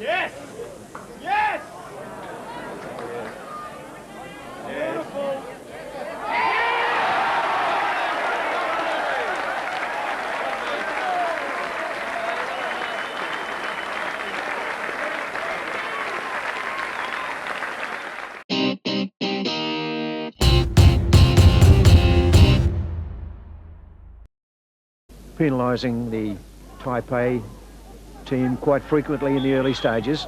Yes! Yes! Beautiful! Penalising the Taipei team quite frequently in the early stages.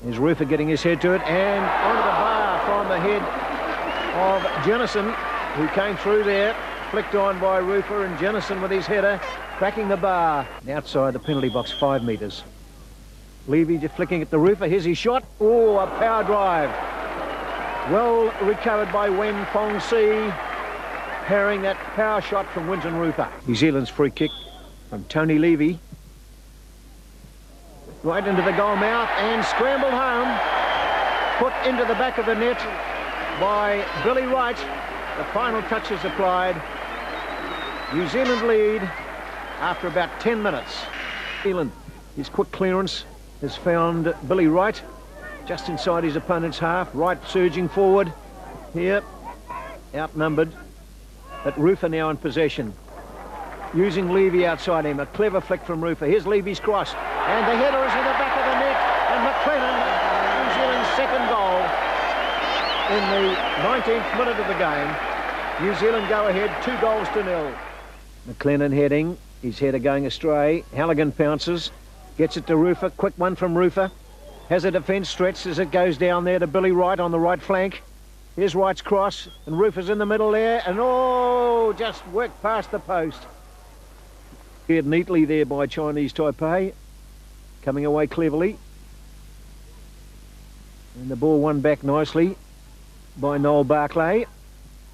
Is Rufer getting his head to it, and onto the bar from the head of Jennison, who came through there, flicked on by Rufer, and Jennison with his header cracking the bar outside the penalty box 5 metres. Levy just flicking at the Rufer. Here's his shot. Oh, a power drive. Well recovered by Wen Fong Si, parrying that power shot from Winton Rufer. New Zealand's free kick from Tony Levy. Right into the goal mouth and scrambled home. Put into the back of the net by Billy Wright. The final touches applied. New Zealand lead after about 10 minutes. New Zealand, his quick clearance has found Billy Wright just inside his opponent's half. Wright surging forward here, outnumbered. But Rufer now in possession, using Levy outside him. A clever flick from Rufer. Here's Levy's cross, and the header is in the back of the net, and McLennan in the 19th minute of the game. New Zealand go ahead 2-0. McLennan heading, his header going astray. Halligan pounces, gets it to Rufer. Quick one from Rufer. Has a defence stretched as it goes down there to Billy Wright on the right flank. Here's Wright's cross, and Rufer's in the middle there, and oh, just worked past the post. Cleared neatly there by Chinese Taipei, coming away cleverly. And the ball won back nicely by Noel Barclay.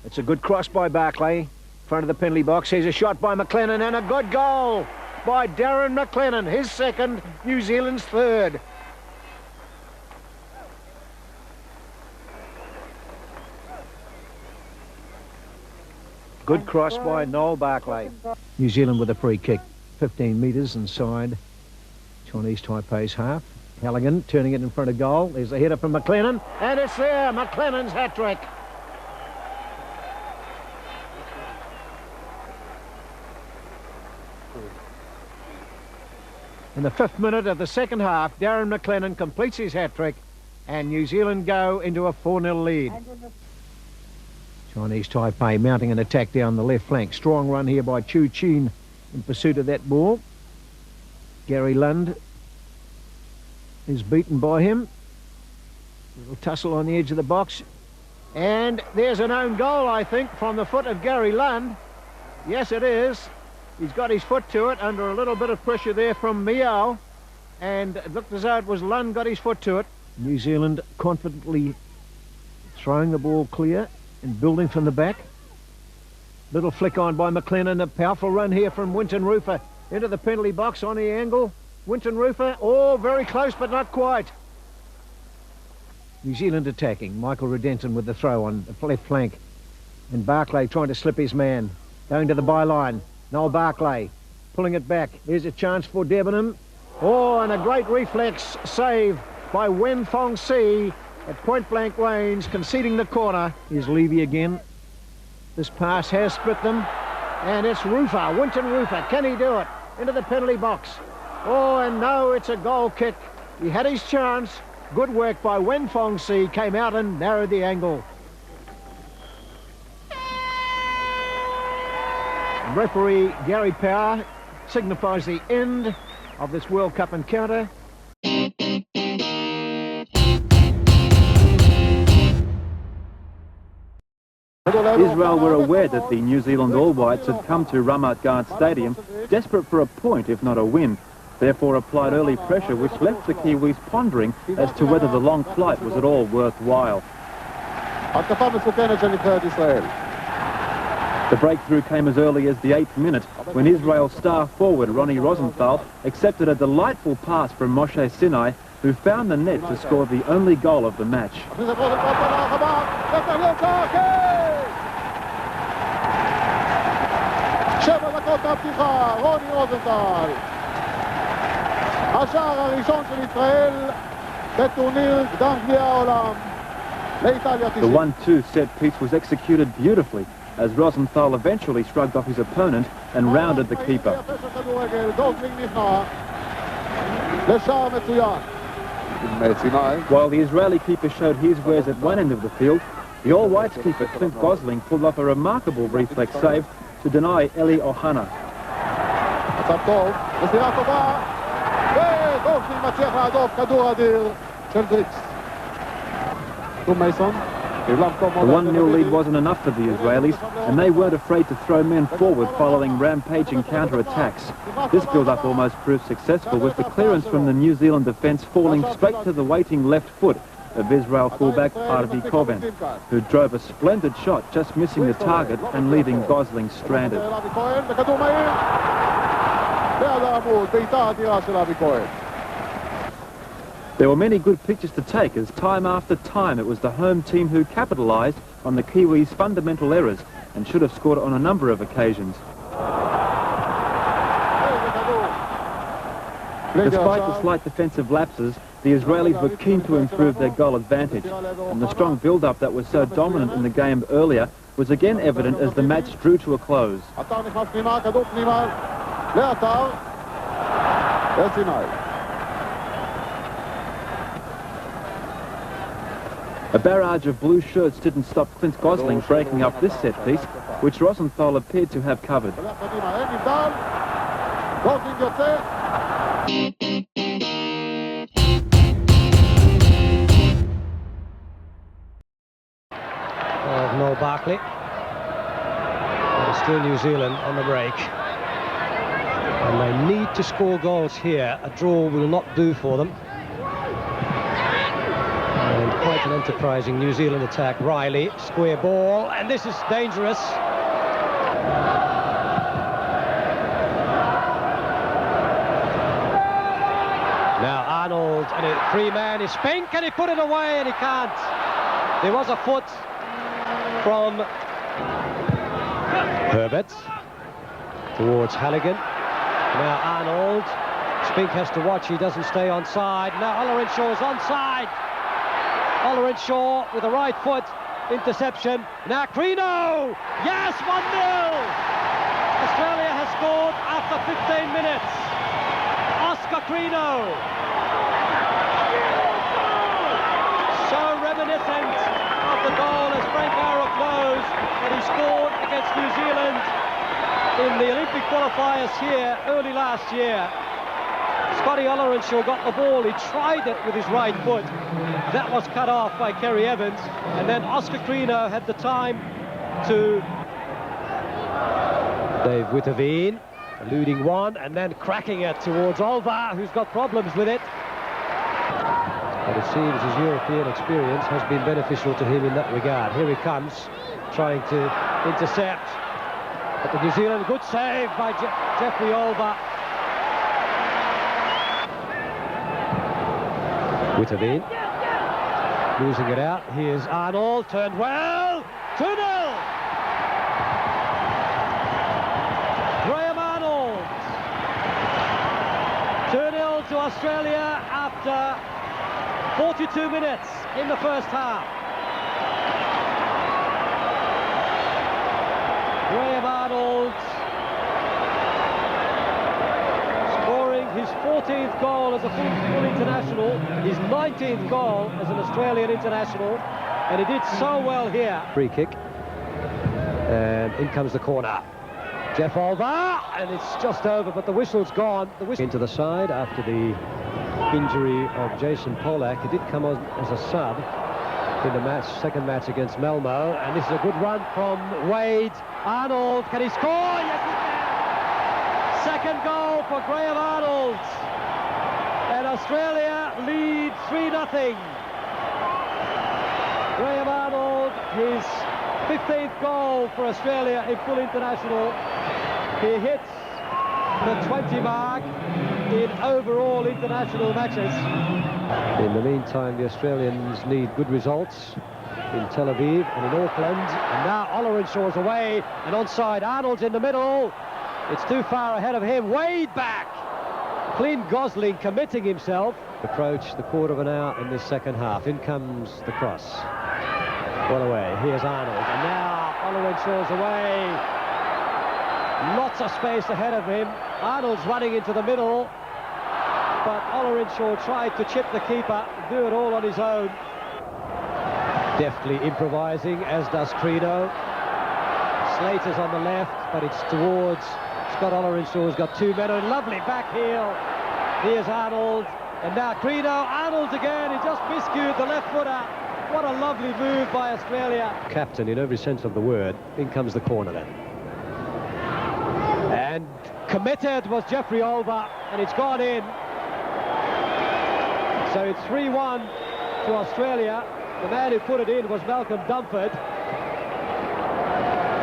It's a good cross by Barclay, front of the penalty box. Here's a shot by McLennan, and a good goal by Darren McLennan, his second, New Zealand's third. Good cross by Noel Barclay. New Zealand with a free kick, 15 metres inside Chinese Taipei's half. Halligan turning it in front of goal. There's a header from McLennan, and it's there, McLennan's hat-trick. In the 5th minute of the second half, Darren McLennan completes his hat-trick, and New Zealand go into a 4-0 lead. Chinese Taipei mounting an attack down the left flank. Strong run here by Chu Chin in pursuit of that ball. Gary Lund is beaten by him. Little tussle on the edge of the box. And there's an own goal, I think, from the foot of Gary Lund. Yes, it is. He's got his foot to it under a little bit of pressure there from Miao. And it looked as though it was Lund got his foot to it. New Zealand confidently throwing the ball clear and building from the back. Little flick on by McLennan. A powerful run here from Winton Rufer into the penalty box on the angle. Winton Rufer, oh, very close but not quite. New Zealand attacking. Michael Redenton with the throw on the left flank. And Barclay trying to slip his man. Going to the byline. Noel Barclay pulling it back. Here's a chance for Debenham. Oh, and a great reflex save by Wen Fong Si at point-blank range, conceding the corner. Here's Levy again. This pass has split them, and it's Rufer, Winton Rufer. Can he do it? Into the penalty box. Oh, and no, it's a goal kick. He had his chance. Good work by Wen Fong Si. Came out and narrowed the angle. Referee Gary Power signifies the end of this World Cup encounter. Israel were aware that the New Zealand All Whites had come to Ramat Gan Stadium desperate for a point, if not a win. Therefore applied early pressure, which left the Kiwis pondering as to whether the long flight was at all worthwhile. The breakthrough came as early as the 8th minute, when Israel's star forward Ronnie Rosenthal accepted a delightful pass from Moshe Sinai, who found the net to score the only goal of the match. The 1-2 set piece was executed beautifully, as Rosenthal eventually shrugged off his opponent and rounded the keeper. While the Israeli keeper showed his wares at one end of the field, the All Whites keeper Clint Gosling pulled off a remarkable reflex save to deny Eli Ohana. The 1-0 lead wasn't enough for the Israelis, and they weren't afraid to throw men forward following rampaging counter-attacks. This build-up almost proved successful, with the clearance from the New Zealand defence falling straight to the waiting left foot of Israel fullback Arvi Koven, who drove a splendid shot, just missing the target and leaving Gosling stranded. There were many good pictures to take, as time after time it was the home team who capitalised on the Kiwis' fundamental errors and should have scored on a number of occasions. Despite the slight defensive lapses, the Israelis were keen to improve their goal advantage, and the strong build-up that was so dominant in the game earlier was again evident as the match drew to a close. A barrage of blue shirts didn't stop Clint Gosling breaking up this set piece, which Rosenthal appeared to have covered. Of Noel Barkley. But it's still New Zealand on the break. And they need to score goals here. A draw will not do for them. And quite an enterprising New Zealand attack. Riley, square ball, and this is dangerous. Now Arnold, and a free man is Spink, and he put it away, and he can't. There was a foot from Herbert towards Halligan. Now Arnold. Spink has to watch, he doesn't stay onside. Now Ollerenshaw is onside. Ollerenshaw with the right foot, interception. Now Crino, yes, 1-0. Australia has scored after 15 minutes. Oscar Crino. So reminiscent of the goal as Frank Arup knows that he scored against New Zealand in the Olympic qualifiers here early last year. Scotty Ollerenshaw got the ball, he tried it with his right foot. That was cut off by Kerry Evans, and then Oscar Crino had the time to... Dave Witteveen, eluding one, and then cracking it towards Olva, who's got problems with it. But it seems his European experience has been beneficial to him in that regard. Here he comes, trying to intercept. But the New Zealand, good save by Jeffrey Olva. Witteveen, losing it out. Here's Arnold, turned well, 2-0. Graham Arnold. 2-0 to Australia after 42 minutes in the first half. Graham Arnold scoring his 14th goal as a full international, his 19th goal as an Australian international, and he did so well here. Free kick, and in comes the corner. Jeff Olva, and it's just over, but the whistle's gone. The whistle into the side after the injury of Jason Polak. He did come on as a sub in the second match against Malmo, and this is a good run from Wade. Arnold, can he score? Yes, he can! Second goal for Graham Arnold. And Australia lead 3-0. Graham Arnold, his 15th goal for Australia in full international. He hits the 20 mark in overall international matches. In the meantime, the Australians need good results in Tel Aviv and in Auckland. And now Ollerenshaw's away and onside. Arnold's in the middle. It's too far ahead of him. Wade back. Clint Gosling committing himself. Approach the quarter of an hour in this second half. In comes the cross. Well away. Here's Arnold. And now Ollerenshaw's away. Lots of space ahead of him. Arnold's running into the middle. But Ollerenshaw tried to chip the keeper, do it all on his own. Deftly improvising, as does Crino. Slater's on the left, but it's towards Scott Ollerenshaw, who's got two men. A lovely back heel. Here's Arnold, and now Crino. Arnold again, he just miscued the left footer. What a lovely move by Australia. Captain in every sense of the word. In comes the corner then. And committed was Jeffrey Olva, and it's gone in. So it's 3-1 to Australia. The man who put it in was Malcolm Dumford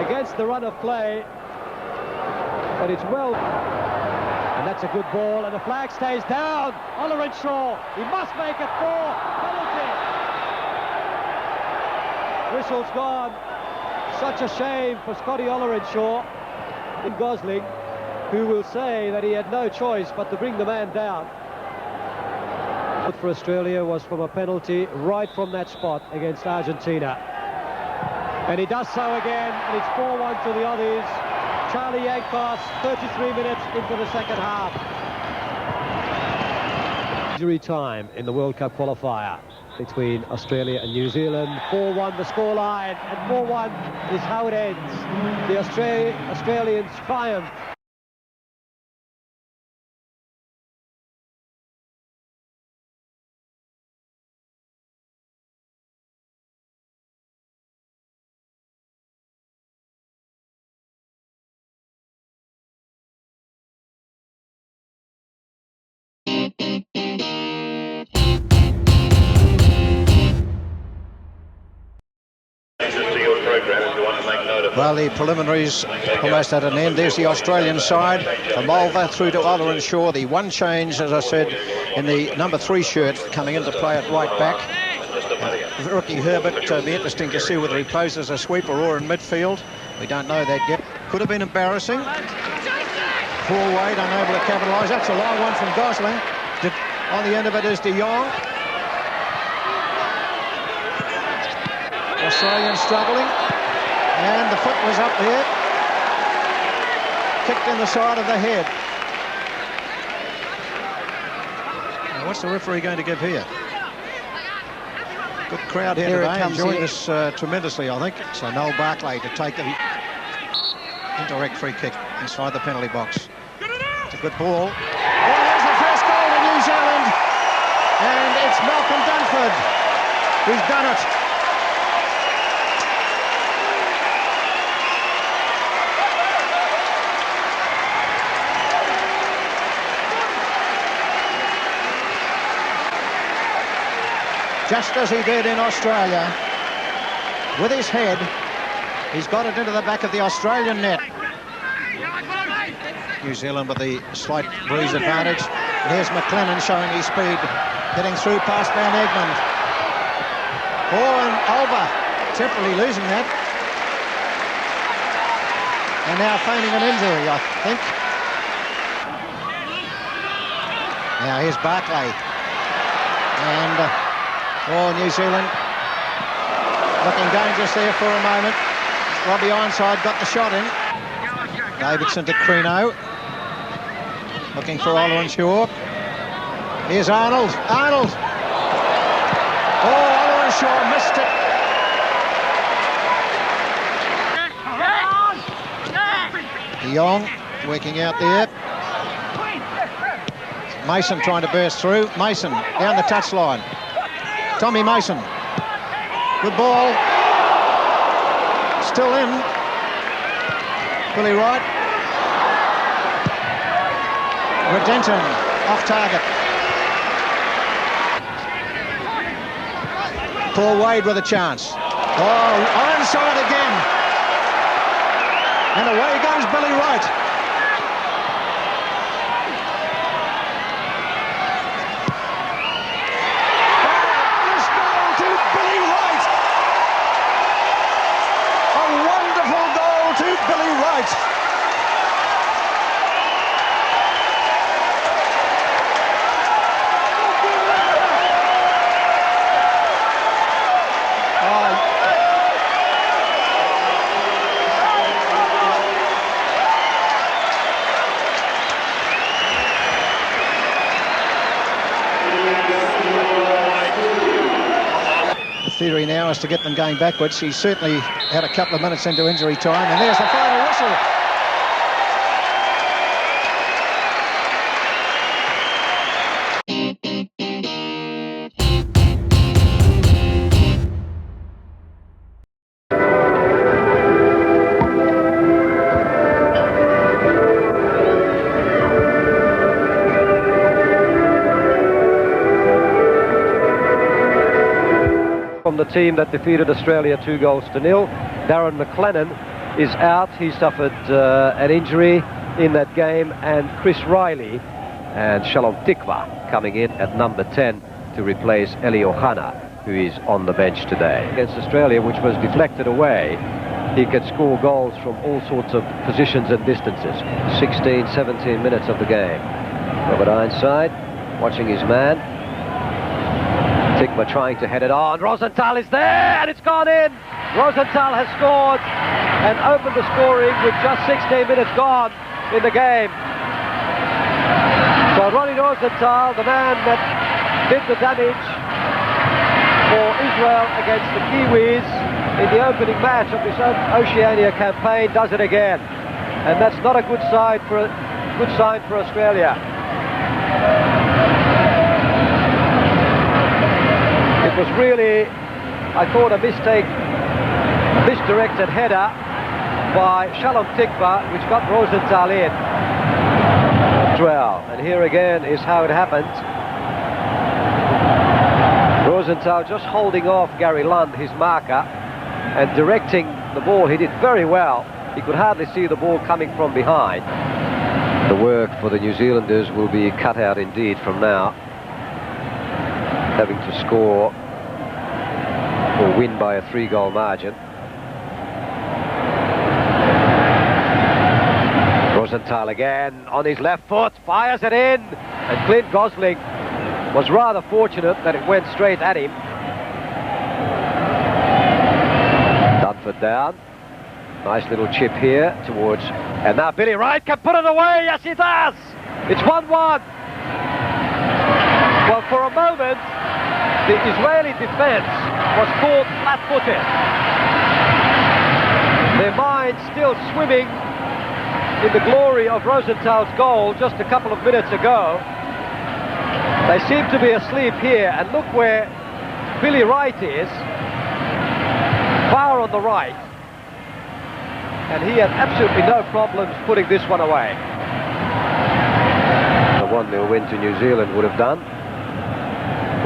against the run of play. But it's well. And that's a good ball, and the flag stays down. Ollerenshaw, he must make it 4. Penalty. Whistle's gone. Such a shame for Scotty Ollerenshaw. In Gosling, who will say that he had no choice but to bring the man down. For Australia was from a penalty right from that spot against Argentina. And he does so again, and it's 4-1 to the Aussies. Charlie Yankos, 33 minutes into the second half. Injury time in the World Cup qualifier. between Australia and New Zealand. 4-1 the scoreline, and 4-1 is how it ends. The Australians triumph. Well, the preliminaries almost at an end. There's the Australian side from Mulva through to Oller Shaw. The one change, as I said, in the number 3 shirt coming into play at right back. Ricky Herbert, be interesting to see whether he plays as a sweeper or in midfield. We don't know that yet. Could have been embarrassing. Poor Wade, unable to capitalise. That's a long one from Gosling. On the end of it is De Jong. Australian struggling. And the foot was up there. Kicked in the side of the head. Now, what's the referee going to give here? Good crowd here today, enjoying this tremendously, I think. So Noel Barclay to take the indirect free kick inside the penalty box. It's a good ball. Oh, there's the first goal to New Zealand. And it's Malcolm Dunford who's done it. Just as he did in Australia, with his head, he's got it into the back of the Australian net. New Zealand with the slight breeze advantage. And here's McLennan showing his speed, getting through past Van Egmond. Oh, and Alba temporarily losing that. And now feigning an injury, I think. Now here's Barclay. And... oh, New Zealand looking dangerous there for a moment. Robbie Ironside got the shot in. Davidson to Crino. Looking for Oller Shaw. Here's Arnold. Arnold! Oh, Oller Shaw missed it. De Jong working out there. Mason trying to burst through. Mason down the touchline. Tommy Mason. Good ball. Still in. Billy Wright. Redenton off target. Paul Wade with a chance. Oh, Ironside again. And away goes Billy Wright. Theory now is to get them going backwards. He certainly had a couple of minutes into injury time, and there's the final whistle. From the team that defeated Australia 2-0. Darren McLennan is out. He suffered an injury in that game, and Chris Riley and Shalom Tikva coming in at number 10 to replace Eli Ohana, who is on the bench today. Against Australia, which was deflected away, he could score goals from all sorts of positions and distances. 16, 17 minutes of the game. Robert Ironside watching his man. Tikva trying to head it on. Rosenthal is there, and it's gone in. Rosenthal has scored and opened the scoring with just 16 minutes gone in the game. So Ronnie Rosenthal, the man that did the damage, Israel against the Kiwis in the opening match of this Oceania campaign does it again, and that's not a good sign for Australia. It was really, I thought, a mistake, a misdirected header by Shalom Tikva, which got Rosenthal in. Israel, and here again is how it happened. Rosenthal just holding off Gary Lund, his marker, and directing the ball. He did very well. He could hardly see the ball coming from behind. The work for the New Zealanders will be cut out indeed from now, having to score or win by a 3-goal margin. Rosenthal again on his left foot, fires it in, and Clint Gosling was rather fortunate that it went straight at him. Dunford down. Nice little chip here towards... And now Billy Wright can put it away. Yes, he does. It's 1-1. Well, for a moment, the Israeli defense was caught flat-footed. Their minds still swimming in the glory of Rosenthal's goal just a couple of minutes ago. They seem to be asleep here, and look where Billy Wright is, far on the right, and he had absolutely no problems putting this one away. A 1-0 win to New Zealand would have done,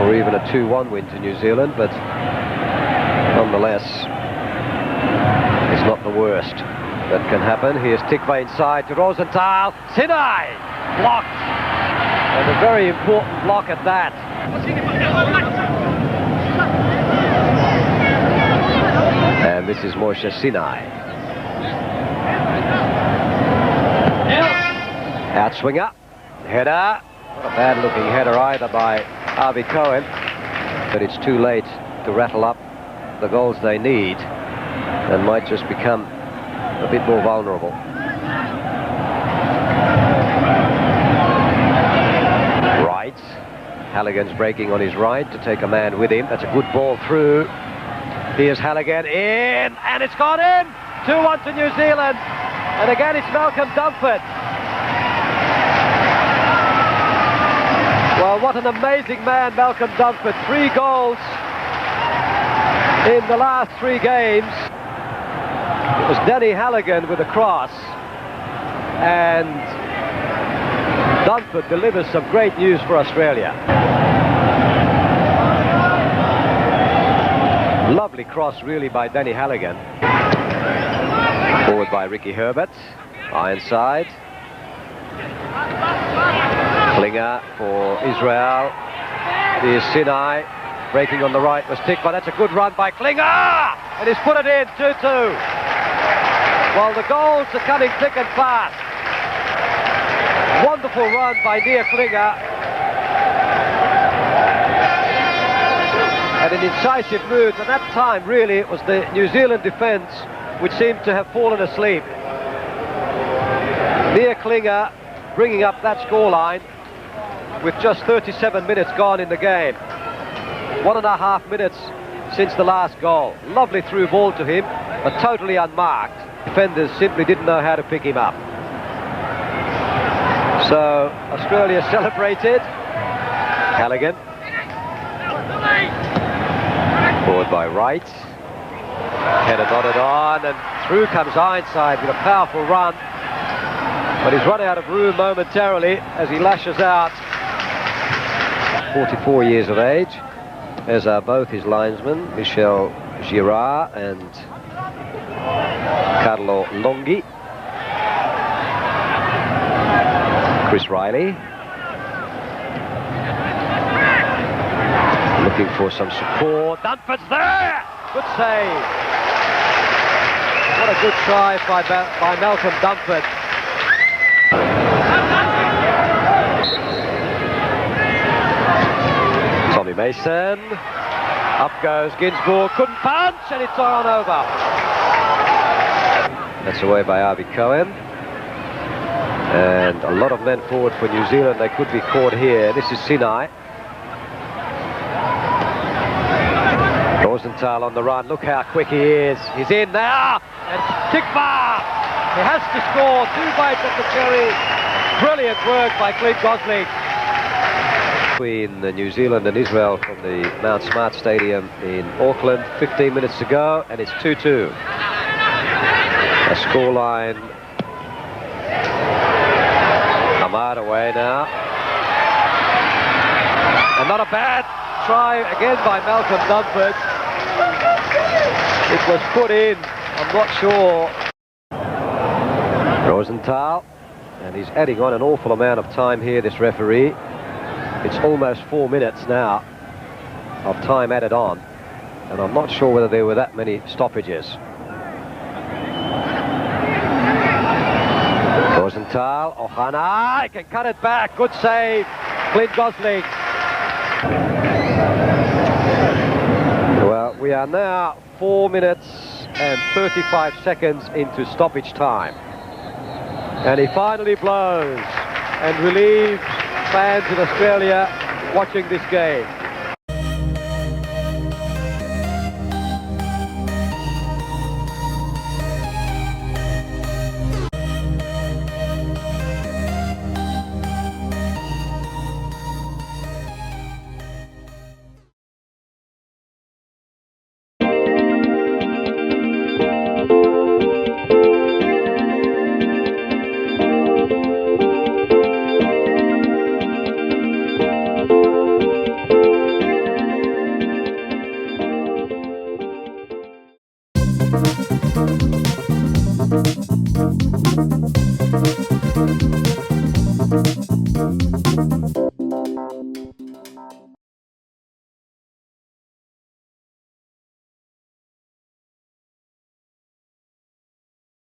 or even a 2-1 win to New Zealand, but nonetheless, it's not the worst that can happen. Here's Tikva inside to Rosenthal. Sinai blocked, and a very important block at that. And this is Moshe Sinai. Outswinger, header. Not a bad looking header either by Avi Cohen, but it's too late to rattle up the goals they need and might just become a bit more vulnerable. Right, Halligan's breaking on his right to take a man with him. That's a good ball through. Here's Halligan in, and it's gone in. 2-1 to New Zealand, and again it's Malcolm Dunford. Well, what an amazing man, Malcolm Dunford. 3 goals in the last 3 games. It was Danny Halligan with a cross, and Dunford delivers some great news for Australia. Lovely cross really by Danny Halligan. Forward by Ricky Herbert. Ironside. Klinger for Israel. Here's Sinai. Breaking on the right was Tikva. That's a good run by Klinger! And he's put it in, 2-2. Well, the goals are coming thick and fast. Wonderful run by Nia Klinger. And an incisive move. At that time, really, it was the New Zealand defence which seemed to have fallen asleep. Nia Klinger bringing up that scoreline with just 37 minutes gone in the game. 1.5 minutes since the last goal. Lovely through ball to him, but totally unmarked. Defenders simply didn't know how to pick him up. So Australia celebrated. Halligan. Forward by Wright. Header nodded on, and through comes Ironside with a powerful run. But he's run out of room momentarily as he lashes out. 44 years of age, as are both his linesmen, Michel Girard and Carlo Longhi. Chris Riley. Looking for some support. Dunford's there! Good save. What a good try by Malcolm Dunford. Tommy Mason. Up goes Ginsburg. Couldn't punch, and it's on over. That's away by Avi Cohen. And a lot of men forward for New Zealand. They could be caught here. This is Sinai. Rosenthal on the run. Look how quick he is. He's in now. And Kickbar! He has to score. 2 bites at the cherry. Brilliant work by Clint Gosling. Between New Zealand and Israel from the Mount Smart Stadium in Auckland. 15 minutes to go, and it's 2-2. A scoreline. Ahmad away now. And not a bad try again by Malcolm Dunford. It was put in. I'm not sure. Rosenthal. And he's adding on an awful amount of time here, this referee. It's almost 4 minutes now of time added on. And I'm not sure whether there were that many stoppages. Rosenthal, Ohana, he can cut it back. Good save, Clint Gosling. Well, we are now 4 minutes and 35 seconds into stoppage time. And he finally blows and relieves fans in Australia watching this game.